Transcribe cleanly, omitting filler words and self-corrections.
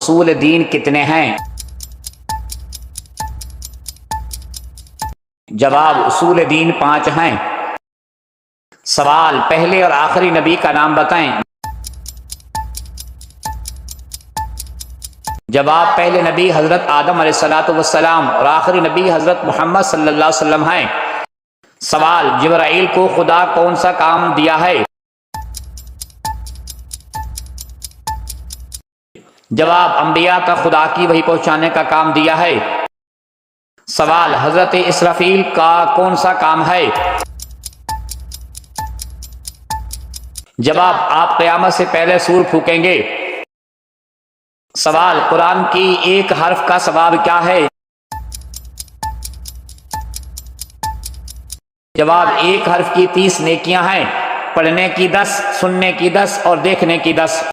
उसूल दीन कितने हैं? जवाब, उसूल दीन 5 हैं। सवाल, पहले और आखिरी नबी का नाम बताएं। जवाब, पहले नबी हजरत आदम अलैहिस्सलातु वस्सलाम और आखिरी नबी हजरत मोहम्मद सल्लल्लाहु अलैहि वसल्लम हैं। सवाल, जिब्राइल को खुदा कौन सा काम दिया है? जवाब, अंबिया का खुदा की वही पहुंचाने का काम दिया है। सवाल, हजरत इसराफील का कौन सा काम है? जवाब, आप क़यामत से पहले सूर फूकेंगे। सवाल, कुरान की एक हर्फ का सवाब क्या है? जवाब, एक हर्फ की 30 नेकियां हैं। पढ़ने की 10, सुनने की 10 और देखने की 10।